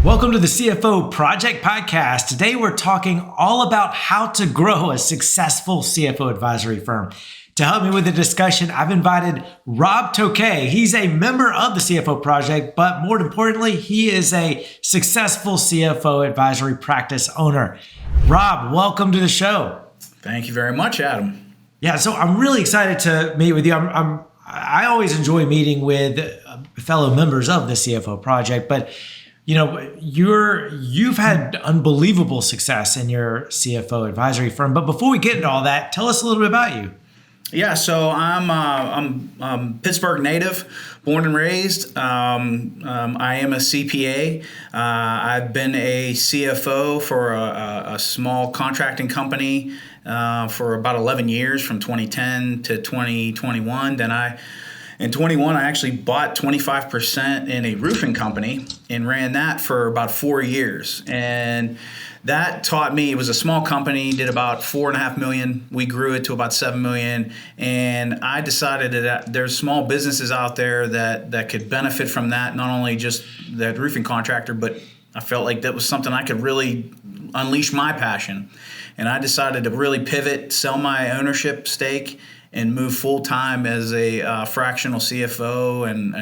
Welcome to the CFO Project Podcast. Today we're talking all about how to grow a successful CFO advisory firm. To help me with the discussion, I've invited Rob Tokay. He's a member of the CFO Project, but more importantly, he is a successful CFO advisory practice owner. Rob, welcome to the show. Thank you very much, Adam. Yeah, so I'm really excited to meet with you. I always enjoy meeting with fellow members of the CFO Project, but you know, you've had unbelievable success in your CFO advisory firm. But before we get into all that, tell us a little bit about you. Yeah, so I'm Pittsburgh native, born and raised. I am a CPA. I've been a CFO for a small contracting company for about 11 years, from 2010 to 2021. In 21, I actually bought 25% in a roofing company and ran that for about 4 years. And that taught me, it was a small company, did about $4.5 million. We grew it to about $7 million. And I decided that there's small businesses out there that could benefit from that, not only just that roofing contractor, but I felt like that was something I could really unleash my passion. And I decided to really pivot, sell my ownership stake, and move full-time as a fractional CFO and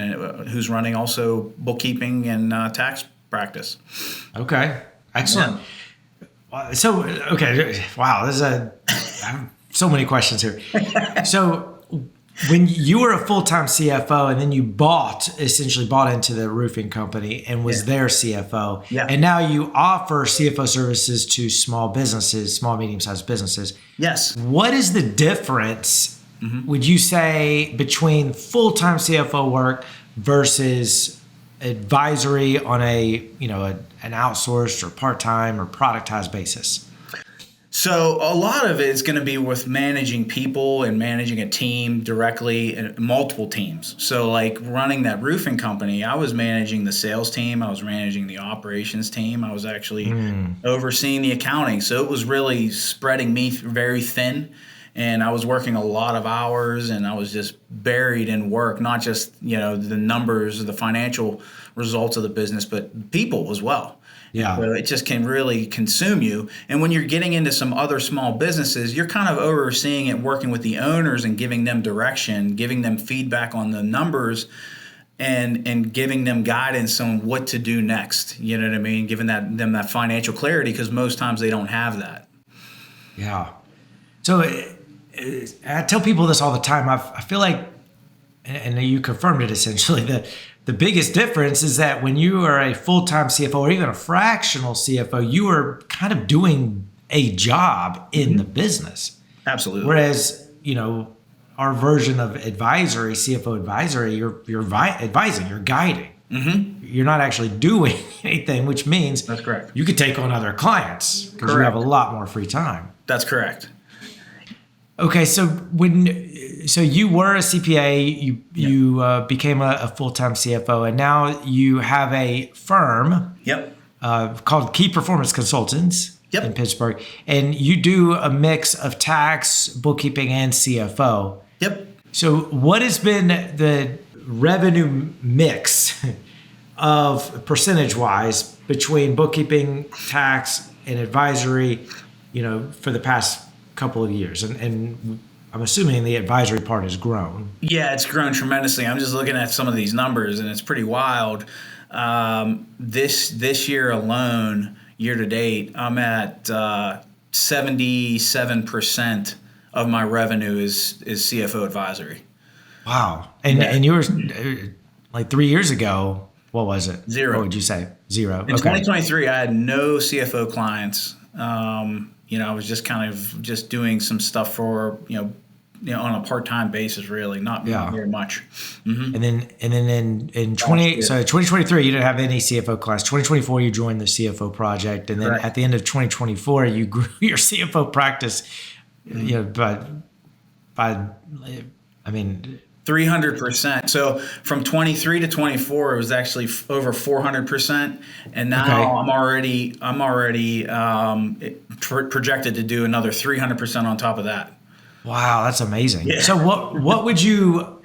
who's running also bookkeeping and tax practice. Okay, excellent. Yeah. So, okay, wow, I have so many questions here. So when you were a full-time CFO and then you essentially bought into the roofing company and was their CFO, and now you offer CFO services to small businesses, small, medium-sized businesses. Yes. What is the difference, would you say, between full-time CFO work versus advisory on an outsourced or part-time or productized basis? So a lot of it is going to be with managing people and managing a team directly, and multiple teams. So like running that roofing company, I was managing the sales team. I was managing the operations team. I was actually overseeing the accounting. So it was really spreading me very thin. And I was working a lot of hours, and I was just buried in work, not just, the numbers, the financial results of the business, but people as well. Yeah. So it just can really consume you. And when you're getting into some other small businesses, you're kind of overseeing it, working with the owners and giving them direction, giving them feedback on the numbers, and giving them guidance on what to do next. You know what I mean? Giving them that financial clarity, because most times they don't have that. Yeah. So I tell people this all the time. I feel like, and you confirmed it essentially, that the biggest difference is that when you are a full-time CFO or even a fractional CFO, you are kind of doing a job in the business. Absolutely. Whereas, our version of advisory, CFO advisory, you're advising, you're guiding. Mm-hmm. You're not actually doing anything, which means that's correct. You could take on other clients because you have a lot more free time. That's correct. Okay, so you were a CPA, you became a full-time CFO, and now you have a firm called Key Performance Consultants in Pittsburgh, and you do a mix of tax, bookkeeping, and CFO. Yep. So what has been the revenue mix of percentage-wise between bookkeeping, tax, and advisory, for the past couple of years, and I'm assuming the advisory part has grown. Yeah, it's grown tremendously. I'm just looking at some of these numbers, and it's pretty wild. This year alone, year to date, I'm at 77% of my revenue is CFO advisory. Wow, and you were like 3 years ago. What was it? Zero. What would you say? Zero. In 2023, I had no CFO clients. I was just kind of just doing some stuff for, on a part-time basis, really, not very much. Mm-hmm. And then in 2023, you didn't have any CFO class. 2024, you joined the CFO Project. And then at the end of 2024, you grew your CFO practice, by 300%. So from 23 to 24, it was actually over 400%, and now I'm already projected to do another 300% on top of that. Wow, that's amazing. Yeah. So what would you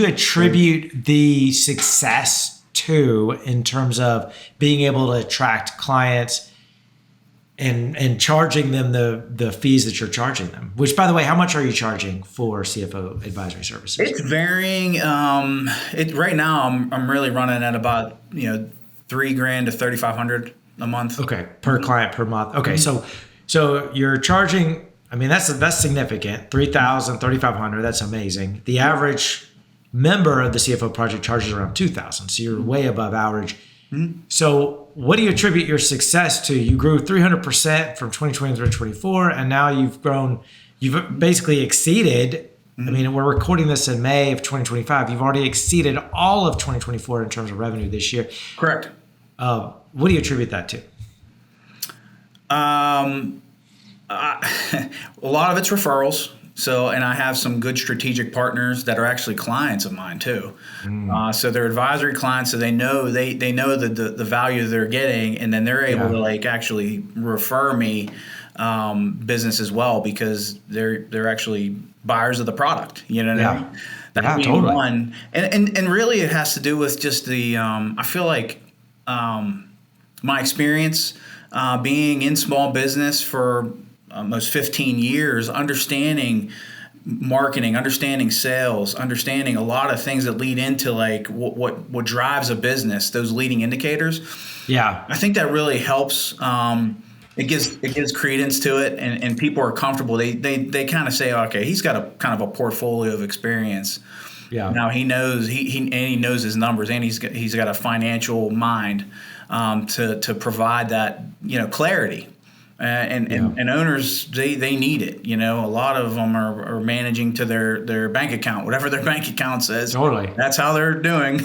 attribute the success too, in terms of being able to attract clients and charging them the fees that you're charging them. Which, by the way, how much are you charging for CFO advisory services? It's varying. Right now I'm really running at about $3,000 to $3,500 a month. Okay, per client per month. Okay, so you're charging. I mean, that's significant. $3,000, $3,500. That's amazing. The average member of the CFO Project charges around $2,000. So you're way above average. Mm-hmm. So what do you attribute your success to? You grew 300% from 2020 to 2024, and now you've basically exceeded. Mm-hmm. I mean, we're recording this in May of 2025. You've already exceeded all of 2024 in terms of revenue this year. Correct. What do you attribute that to? A lot of it's referrals. So, and I have some good strategic partners that are actually clients of mine too. So they're advisory clients, so they know the value they're getting, and then they're able to actually refer me business as well, because they're actually buyers of the product. You know what I mean? That being totally. One, and really it has to do with just the I feel like my experience being in small business for almost 15 years, understanding marketing, understanding sales, understanding a lot of things that lead into what drives a business, those leading indicators. Yeah, I think that really helps. It gives credence to it, and people are comfortable. They kind of say, okay, he's got a kind of a portfolio of experience. Yeah. Now he knows he knows his numbers, and he's got a financial mind to provide that clarity. And owners, they need it. A lot of them are managing to their bank account, whatever their bank account says. Totally. That's how they're doing.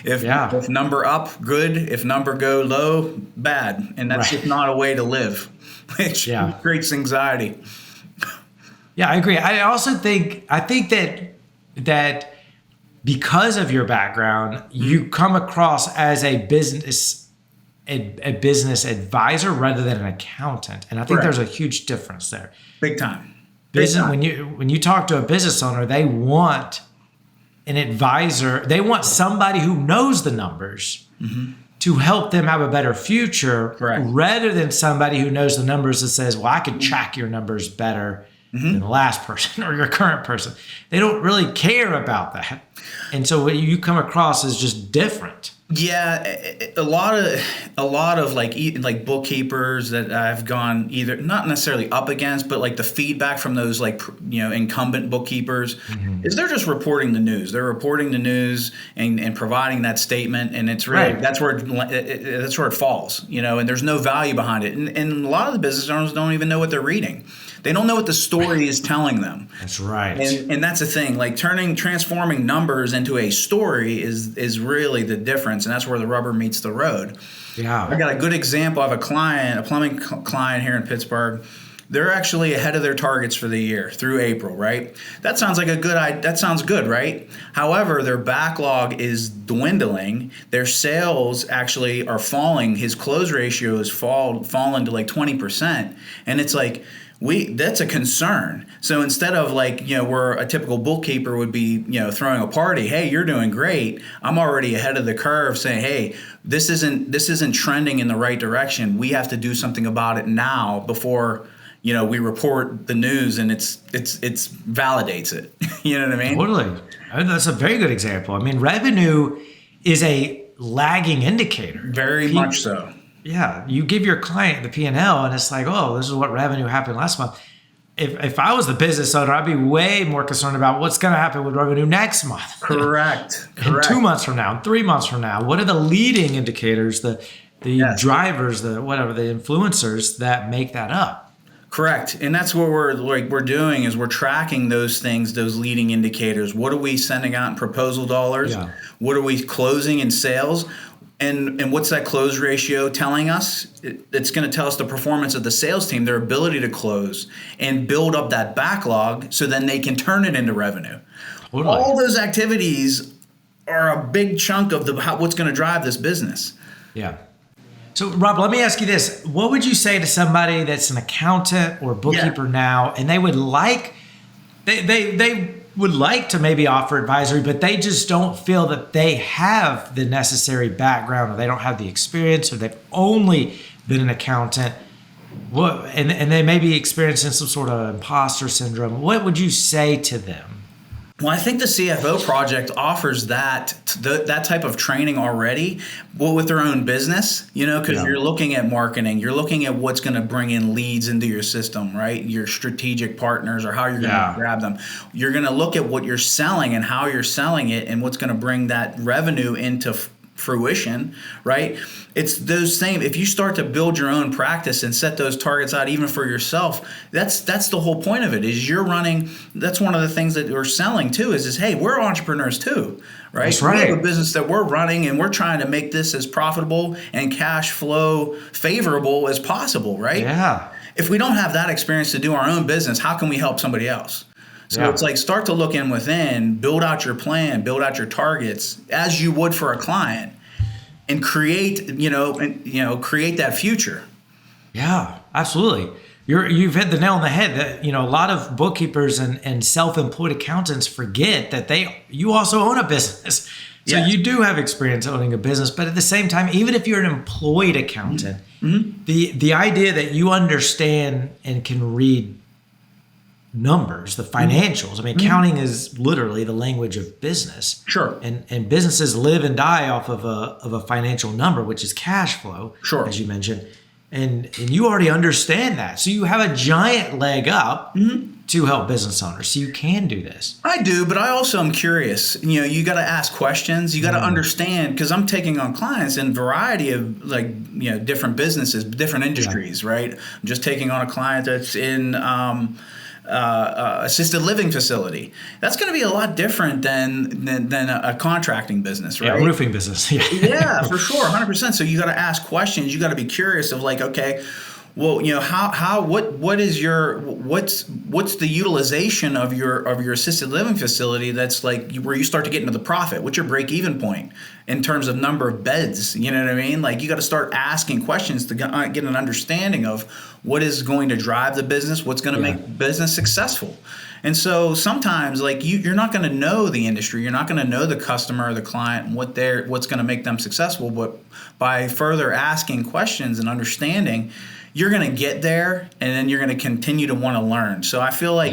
If number up, good. If number go low, bad. And that's just not a way to live, which creates anxiety. Yeah, I agree. I also think that because of your background, you come across as a business advisor rather than an accountant, and I think there's a huge difference there. Big time. When you talk to a business owner, they want an advisor. They want somebody who knows the numbers to help them have a better future, rather than somebody who knows the numbers and says, "Well, I could track your numbers better than the last person or your current person." They don't really care about that, and so what you come across is just different. Yeah, a lot of like bookkeepers that I've gone either not necessarily up against, but the feedback from those incumbent bookkeepers is they're just reporting the news. They're reporting the news and providing that statement, and it's really that's where it falls, and there's no value behind it. And a lot of the business owners don't even know what they're reading. They don't know what the story is telling them. That's right. And that's the thing. Transforming numbers into a story is really the difference, and that's where the rubber meets the road. Yeah. I got a good example. I have a plumbing client here in Pittsburgh. They're actually ahead of their targets for the year through April, right? That sounds like that sounds good, right? However, their backlog is dwindling. Their sales actually are falling. His close ratio has fallen to 20%, and it's that's a concern. So instead of where a typical bookkeeper would be, throwing a party, hey, you're doing great, I'm already ahead of the curve saying, hey, this isn't trending in the right direction. We have to do something about it now before, we report the news and it validates it. You know what I mean? Totally. That's a very good example. I mean, revenue is a lagging indicator. Very much so. Yeah, you give your client the P&L, and it's like, oh, this is what revenue happened last month. If I was the business owner, I'd be way more concerned about what's going to happen with revenue next month. Correct. And 2 months from now, 3 months from now. What are the leading indicators, the drivers, the influencers that make that up? Correct. And that's what we're doing is we're tracking those things, those leading indicators. What are we sending out in proposal dollars? Yeah. What are we closing in sales? And what's that close ratio telling us? It's going to tell us the performance of the sales team, their ability to close and build up that backlog so then they can turn it into revenue. Totally. All those activities are a big chunk of what's going to drive this business. Yeah. So, Rob, let me ask you this. What would you say to somebody that's an accountant or bookkeeper now, and they would would like to maybe offer advisory, but they just don't feel that they have the necessary background, or they don't have the experience, or they've only been an accountant. And they may be experiencing some sort of imposter syndrome. What would you say to them? Well, I think the CFO Project offers that type of training already, but with their own business, because you're looking at marketing, you're looking at what's going to bring in leads into your system, right? Your strategic partners, or how you're going to grab them. You're going to look at what you're selling and how you're selling it and what's going to bring that revenue into fruition, right? It's those same. If you start to build your own practice and set those targets out even for yourself, that's the whole point of it. Is you're running. That's one of the things that we're selling too. Is hey, we're entrepreneurs too, right? That's right. We have a business that we're running, and we're trying to make this as profitable and cash flow favorable as possible, right? Yeah. If we don't have that experience to do our own business, how can we help somebody else? So it's like, start to look in within, build out your plan, build out your targets as you would for a client, and create that future. Yeah, absolutely. You've hit the nail on the head that, a lot of bookkeepers and self-employed accountants forget that you also own a business. So you do have experience owning a business, but at the same time, even if you're an employed accountant, the idea that you understand and can read numbers, the financials. I mean, accounting is literally the language of business. Sure. And businesses live and die off of a financial number, which is cash flow, as you mentioned. And you already understand that. So you have a giant leg up to help business owners. So you can do this. I do, but I also am curious. You got to ask questions. You got to understand, because I'm taking on clients in a variety of different businesses, different industries, right? I'm just taking on a client that's in assisted living facility. That's going to be a lot different than a contracting business, right? Yeah, roofing business. Yeah, for sure, 100%. So you got to ask questions. You got to be curious of okay, well, what's the utilization of your assisted living facility that's where you start to get into the profit? What's your break even point in terms of number of beds? You know what I mean? You got to start asking questions to get an understanding of what is going to drive the business, what's going to make business successful. And so sometimes you're not going to know the industry, you're not going to know the customer or the client and what's going to make them successful, but by further asking questions and understanding, you're going to get there, and then you're going to continue to want to learn. So I feel like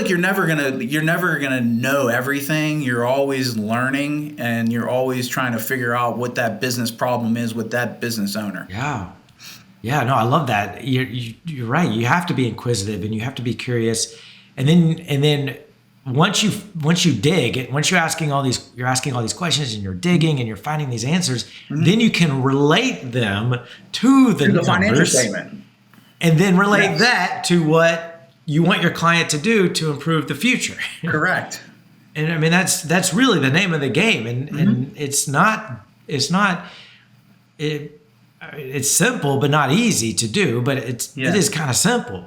you're never going to know everything. You're always learning, and you're always trying to figure out what that business problem is with that business owner. Yeah, no, I love that. You're right. You have to be inquisitive, and you have to be curious. And then once you dig, once you're asking all these questions, and you're digging and you're finding these answers, then you can relate them to the numbers, financial statement, and then relate that to what you want your client to do to improve the future. Correct. And I mean, that's really the name of the game. And it's simple, but not easy to do, but it is kind of simple.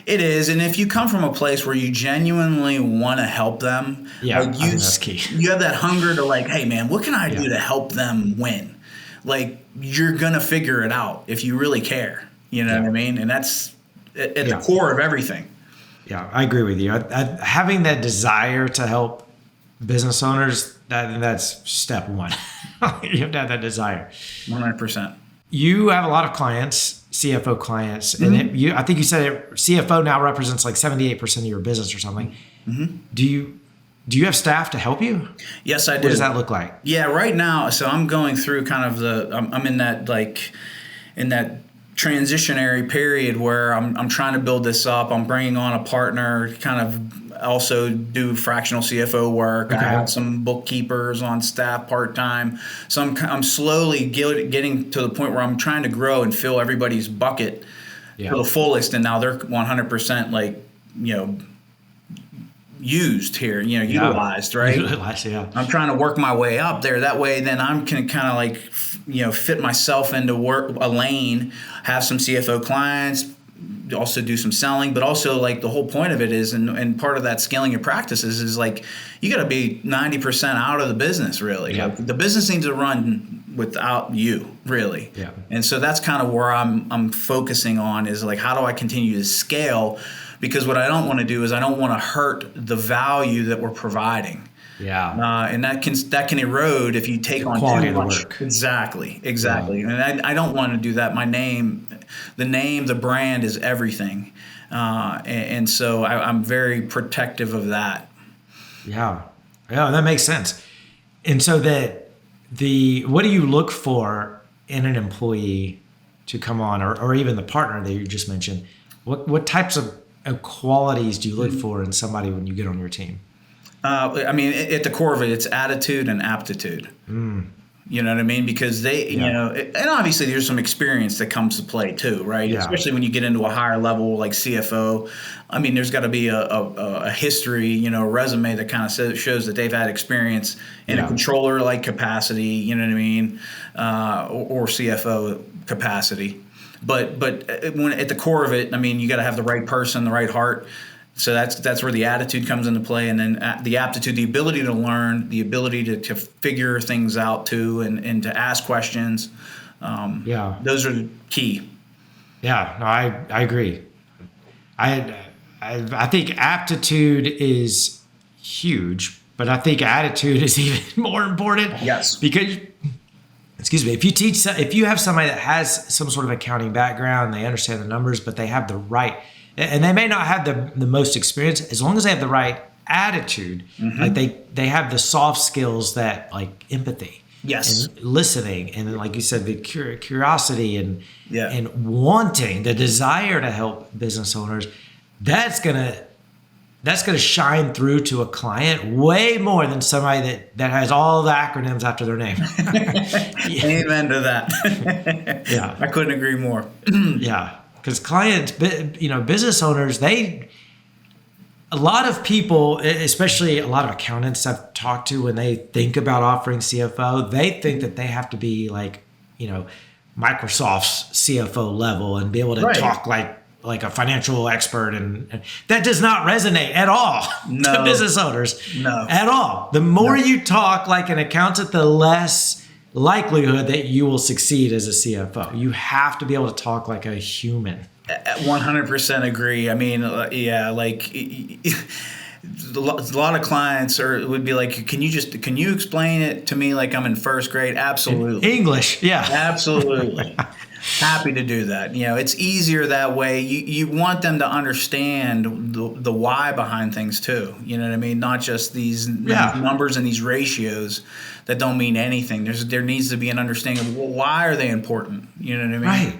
It is. And if you come from a place where you genuinely want to help them, I think that's key. You have that hunger to hey man, what can I do to help them win? You're going to figure it out if you really care. You know what I mean? And that's at the core of everything. Yeah, I agree with you. Having that desire to help business owners, that's step one. You have to have that desire. 100%. You have a lot of clients, CFO clients, and I think you said CFO now represents 78% of your business or something. Do you have staff to help you? Yes, I do. What does that look like? Yeah, right now, so I'm going through kind of I'm in that in that transitionary period where I'm trying to build this up. I'm bringing on a partner, kind of also do fractional CFO work. Okay. I have some bookkeepers on staff part-time. So I'm slowly getting to the point where I'm trying to grow and fill everybody's bucket to the fullest. And now they're 100% used here, utilized, right? Utilized, yeah. I'm trying to work my way up there. That way, then I can kind of fit myself into a lane, have some CFO clients, also do some selling, but also the whole point of it is, and part of that scaling your practices is you got to be 90% out of the business, really. Yeah. The business needs to run without you, really. And so that's kind of where I'm focusing on is how do I continue to scale. because what I don't want to do is I don't want to hurt the value that we're providing. Yeah. And that can erode if you take on quality too of the much. work. Exactly. And I don't want to do that. The brand is everything. And so I'm very protective of that. Yeah. Yeah, that makes sense. And so what do you look for in an employee to come on, or even the partner that you just mentioned? What types of qualities do you look for in somebody when you get on your team? At the core of it, it's attitude and aptitude. You know what I mean? Because and obviously there's some experience that comes to play too, right? Yeah. Especially when you get into a higher level like CFO. I mean, there's got to be a history, a resume that kind of shows that they've had experience in a controller like capacity, you know what I mean, or CFO capacity. But when at the core of it, I mean, you got to have the right person, the right heart. So that's where the attitude comes into play, and then the aptitude, the ability to learn, the ability to figure things out too, and to ask questions. Those are the key. Yeah, no, I agree. I think aptitude is huge, but I think attitude is even more important. Yes. Because, if you have somebody that has some sort of accounting background, they understand the numbers, but they have the right. And they may not have the most experience, as long as they have the right attitude, like they have the soft skills that like empathy, yes, and listening, and like you said, the curiosity and wanting, the desire to help business owners. That's gonna shine through to a client way more than somebody that has all the acronyms after their name. Amen to that. Yeah, I couldn't agree more. Yeah. Because clients, business owners, a lot of people, especially a lot of accountants I've talked to, when they think about offering CFO, they think that they have to be like, Microsoft's CFO level and be able to talk like a financial expert, and that does not resonate at all to business owners. No, at all. The more you talk like an accountant, the less likelihood that you will succeed as a CFO. You have to be able to talk like a human. 100% agree. I mean, like a lot of clients would be like, can you explain it to me like I'm in first grade? Absolutely. In English, yeah. Absolutely. Happy to do that. It's easier that way. You want them to understand the why behind things too. You know what I mean? Not just these numbers and these ratios that don't mean anything. There needs to be an understanding of, well, why are they important? You know what I mean?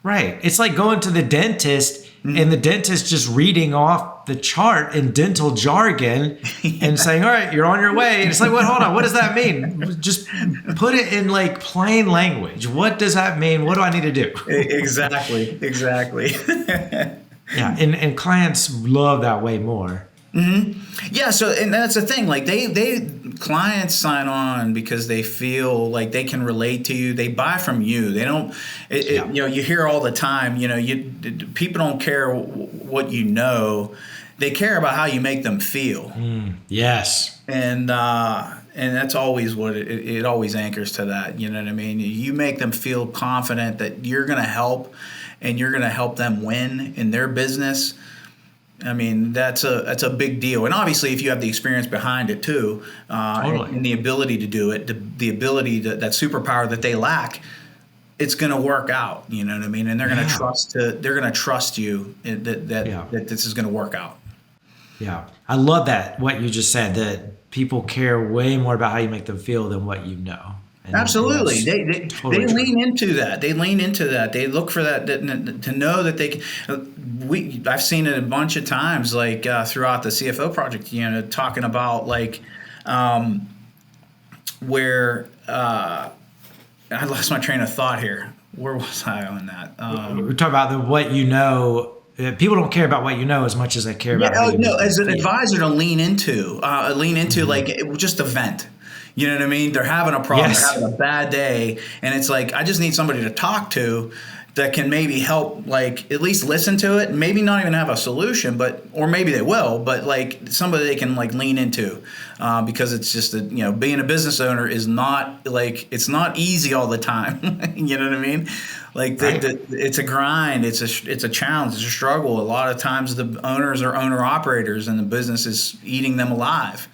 Right. It's like going to the dentist and the dentist just reading off the chart in dental jargon and saying, all right, you're on your way. And it's like, hold on. What does that mean? Just put it in like plain language. What does that mean? What do I need to do? Exactly. Yeah. And clients love that way more. Mm-hmm. Yeah. So, and that's the thing. Like clients sign on because they feel like they can relate to you. They buy from you. They don't. You hear all the time. People don't care what you know. They care about how you make them feel. Yes. And that's always what it always anchors to that. You know what I mean? You make them feel confident that you're going to help, and you're going to help them win in their business. I mean, that's a big deal. And obviously, if you have the experience behind it too, and the ability to do it, the ability that superpower that they lack, it's going to work out. You know what I mean? And they're going to trust you that this is going to work out. Yeah, I love that what you just said, that people care way more about how you make them feel than what you know. And absolutely, they lean into that. They lean into that. They look for that to know that they can. I've seen it a bunch of times, like throughout the CFO project. Talking about like where I lost my train of thought here. Where was I on that? We're talking about what you know. People don't care about what you know as much as they care about. As an advisor, to lean into like just a vent. You know what I mean? They're having a problem, they're having a bad day, and it's like, I just need somebody to talk to that can maybe help, like at least listen to it, maybe not even have a solution, or maybe they will, but like somebody they can like lean into, because it's just being a business owner is not like, it's not easy all the time. You know what I mean? Like Right. it's a grind, it's a challenge, it's a struggle. A lot of times the owners are owner operators and the business is eating them alive.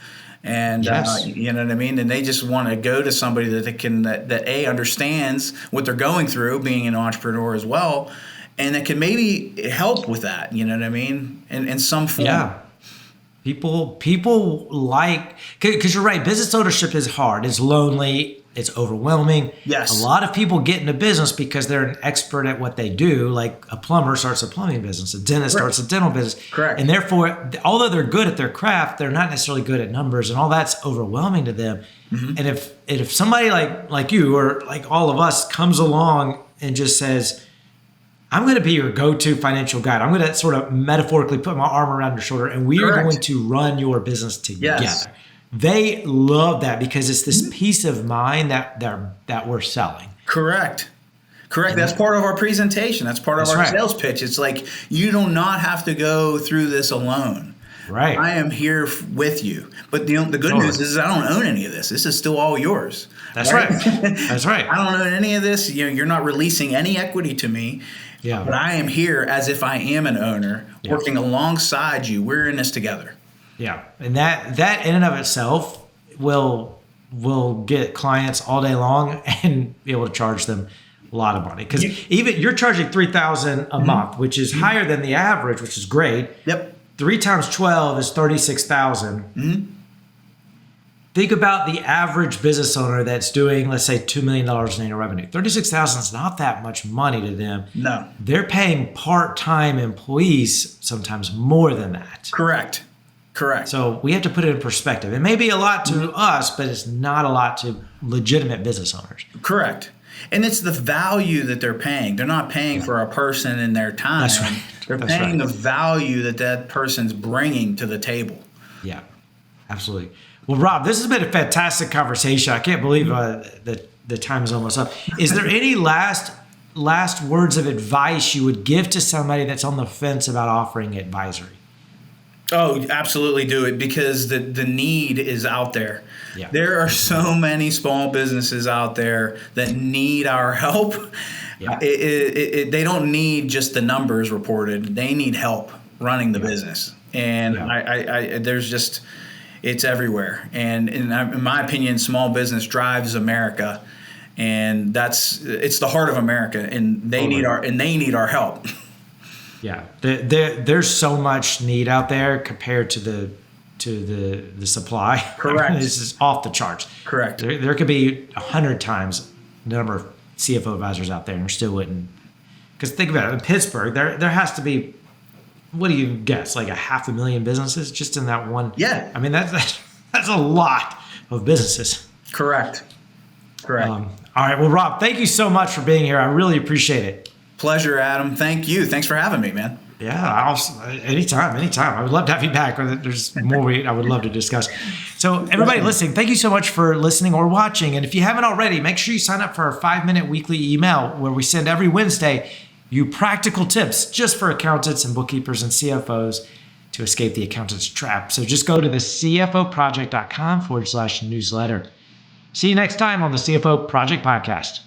And Yes. you know what I mean? And they just want to go to somebody that A, understands what they're going through, being an entrepreneur as well, and that can maybe help with that. You know what I mean? In some form. Yeah. People like, because you're right, business ownership is hard. It's lonely. It's overwhelming. Yes. A lot of people get into business because they're an expert at what they do. Like a plumber starts a plumbing business, a dentist starts a dental business. Correct. And therefore, although they're good at their craft, they're not necessarily good at numbers, and all that's overwhelming to them. Mm-hmm. And if somebody like you or like all of us comes along and just says, I'm going to be your go-to financial guide. I'm going to sort of metaphorically put my arm around your shoulder, and we are going to run your business together. Yes. They love that because it's this peace of mind that we're selling. Correct. That's part of our presentation. That's part of our sales pitch. It's like, you do not have to go through this alone. Right. I am here with you. But the good news is I don't own any of this. This is still all yours. That's right. That's right. I don't own any of this. You're not releasing any equity to me. Yeah. But I am here as if I am an owner, working alongside you. We're in this together. Yeah, and that in and of itself will get clients all day long and be able to charge them a lot of money, because even you're charging $3,000 a month, which is higher than the average, which is great. Yep. 3 times 12 is $36,000. Mm-hmm. Think about the average business owner that's doing, let's say, $2 million in annual revenue. $36,000 is not that much money to them. No. They're paying part-time employees sometimes more than that. Correct. So we have to put it in perspective. It may be a lot to us, but it's not a lot to legitimate business owners. Correct. And it's the value that they're paying. They're not paying for a person and their time. That's right. They're paying the value that person's bringing to the table. Yeah, absolutely. Well, Rob, this has been a fantastic conversation. I can't believe that the time is almost up. Is there any last words of advice you would give to somebody that's on the fence about offering advisory? Oh, absolutely do it, because the need is out there. Yeah. There are so many small businesses out there that need our help. Yeah. They don't need just the numbers reported. They need help running the business. And there's just, it's everywhere. And in my opinion, small business drives America. And it's the heart of America. And they need our help. Yeah, there's so much need out there compared to the supply. Correct. I mean, this is off the charts. Correct. There could be 100 times the number of CFO advisors out there, and there still wouldn't. Because think about it, in Pittsburgh, there has to be, what do you guess, like 500,000 businesses just in that one? Yeah. I mean, that's a lot of businesses. Correct. All right. Well, Rob, thank you so much for being here. I really appreciate it. Pleasure, Adam. Thank you. Thanks for having me, man. Yeah, anytime. I would love to have you back. There's more I would love to discuss. So everybody listening, thank you so much for listening or watching. And if you haven't already, make sure you sign up for our 5-minute weekly email where we send every Wednesday you practical tips just for accountants and bookkeepers and CFOs to escape the accountant's trap. So just go to the CFOproject.com/newsletter. See you next time on the CFO Project Podcast.